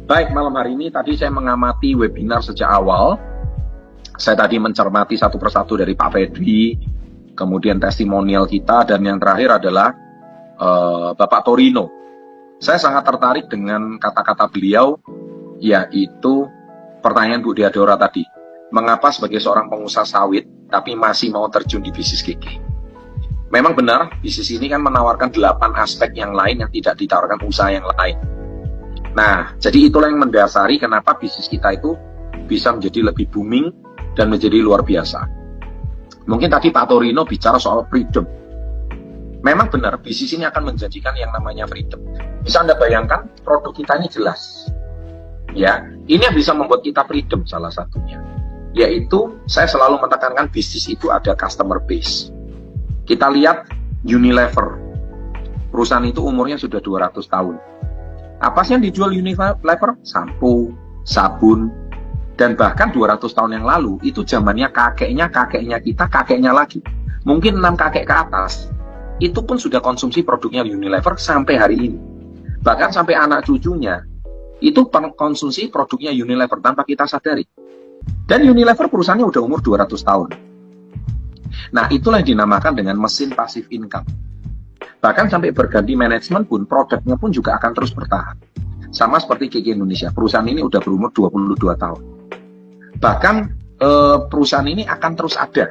Baik, malam hari ini tadi saya mengamati webinar sejak awal. Saya tadi mencermati satu persatu dari Pak Fedri, kemudian testimonial kita, dan yang terakhir adalah Bapak Torino. Saya sangat tertarik dengan kata-kata beliau, yaitu pertanyaan Bu Diadora tadi. Mengapa sebagai seorang pengusaha sawit, tapi masih mau terjun di bisnis gigi? Memang benar, bisnis ini kan menawarkan 8 aspek yang lain yang tidak ditawarkan usaha yang lain. Nah, jadi itulah yang mendasari kenapa bisnis kita itu bisa menjadi lebih booming dan menjadi luar biasa. Mungkin tadi Pak Torino bicara soal freedom. Memang benar, bisnis ini akan menjanjikan yang namanya freedom. Bisa Anda bayangkan, produk kita ini jelas. Ya, ini yang bisa membuat kita freedom salah satunya. Yaitu, saya selalu menekankan bisnis itu ada customer base. Kita lihat Unilever. Perusahaan itu umurnya sudah 200 tahun. Apa sih yang dijual Unilever? Sampo, sabun, dan bahkan 200 tahun yang lalu, itu zamannya kakeknya kita, kakeknya lagi. Mungkin 6 kakek ke atas, itu pun sudah konsumsi produknya Unilever sampai hari ini. Bahkan sampai anak cucunya, itu konsumsi produknya Unilever tanpa kita sadari. Dan Unilever perusahaannya udah umur 200 tahun. Nah, itulah yang dinamakan dengan mesin passive income. Bahkan sampai berganti manajemen pun, produknya pun juga akan terus bertahan. Sama seperti KK Indonesia, perusahaan ini udah berumur 22 tahun. Bahkan perusahaan ini akan terus ada,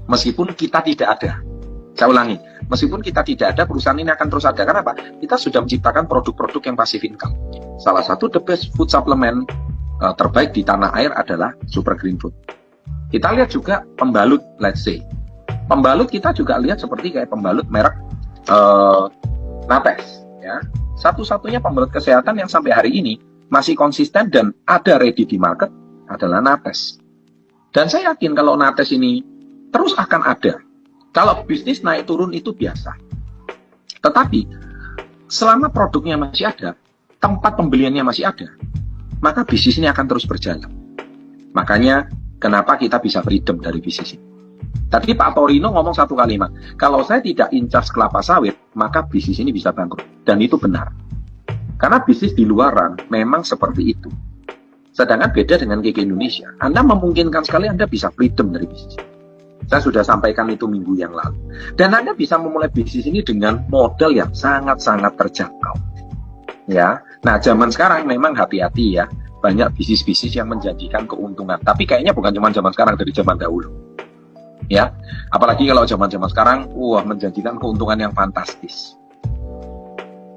meskipun kita tidak ada. Saya ulangi, meskipun kita tidak ada, perusahaan ini akan terus ada. Kenapa? Kita sudah menciptakan produk-produk yang passive income. Salah satu the best food supplement terbaik di tanah air adalah Super Green Food. Kita lihat juga pembalut, let's say. Pembalut kita juga lihat seperti kayak pembalut merek Natex. Ya. Satu-satunya pembalut kesehatan yang sampai hari ini masih konsisten dan ada ready di market adalah Natex. Dan saya yakin kalau Natex ini terus akan ada. Kalau bisnis naik turun itu biasa. Tetapi selama produknya masih ada, tempat pembeliannya masih ada, maka bisnis ini akan terus berjalan. Makanya kenapa kita bisa freedom dari bisnis ini. Tadi Pak Torino ngomong satu kalimat, kalau saya tidak incas kelapa sawit, maka bisnis ini bisa bangkrut. Dan itu benar. Karena bisnis di luaran memang seperti itu. Sedangkan beda dengan KK Indonesia. Anda memungkinkan sekali Anda bisa freedom dari bisnis. Saya sudah sampaikan itu minggu yang lalu. Dan Anda bisa memulai bisnis ini dengan modal yang sangat-sangat terjangkau. Ya, nah zaman sekarang memang hati-hati ya. Banyak bisnis-bisnis yang menjanjikan keuntungan. Tapi kayaknya bukan cuma zaman sekarang, dari zaman dahulu. Ya, apalagi kalau zaman-zaman sekarang, menjanjikan keuntungan yang fantastis.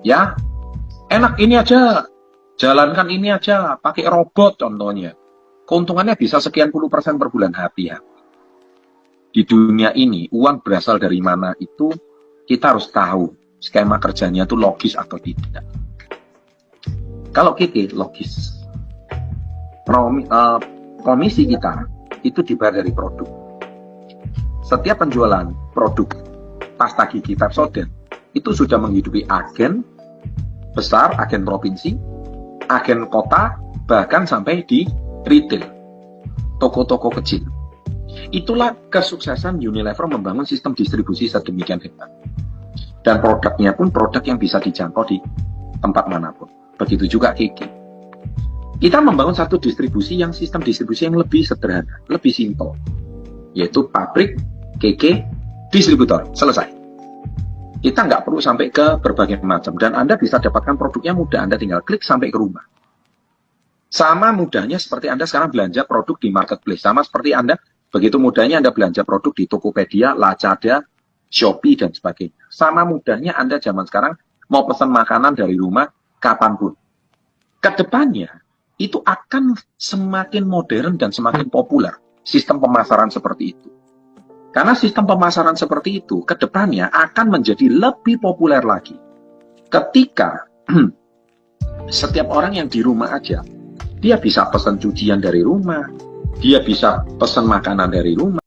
Ya, enak ini aja, jalankan ini aja, pakai robot contohnya. Keuntungannya bisa sekian puluh % per bulan, hati-hati. Di dunia ini, uang berasal dari mana itu, kita harus tahu skema kerjanya itu logis atau tidak. Kalau kita logis, komisi kita itu dibayar dari produk. Setiap penjualan produk pasta gigi Pepsodent itu sudah menghidupi agen besar, agen provinsi, agen kota, bahkan sampai di retail, toko-toko kecil. Itulah kesuksesan Unilever membangun sistem distribusi sedemikian hebat. Dan produknya pun produk yang bisa dijangkau di tempat manapun. Begitu juga KK. Kita membangun satu distribusi yang sistem distribusi yang lebih sederhana, lebih simpel. Yaitu pabrik, KK, distributor. Selesai. Kita nggak perlu sampai ke berbagai macam. Dan Anda bisa dapatkan produknya mudah. Anda tinggal klik sampai ke rumah. Sama mudahnya seperti Anda sekarang belanja produk di marketplace. Sama seperti Anda, begitu mudahnya Anda belanja produk di Tokopedia, Lazada, Shopee, dan sebagainya. Sama mudahnya Anda zaman sekarang mau pesan makanan dari rumah kapanpun. Kedepannya, itu akan semakin modern dan semakin populer. Sistem pemasaran seperti itu. Karena sistem pemasaran seperti itu, kedepannya akan menjadi lebih populer lagi. Ketika setiap orang yang di rumah aja, dia bisa pesan cucian dari rumah, dia bisa pesan makanan dari rumah,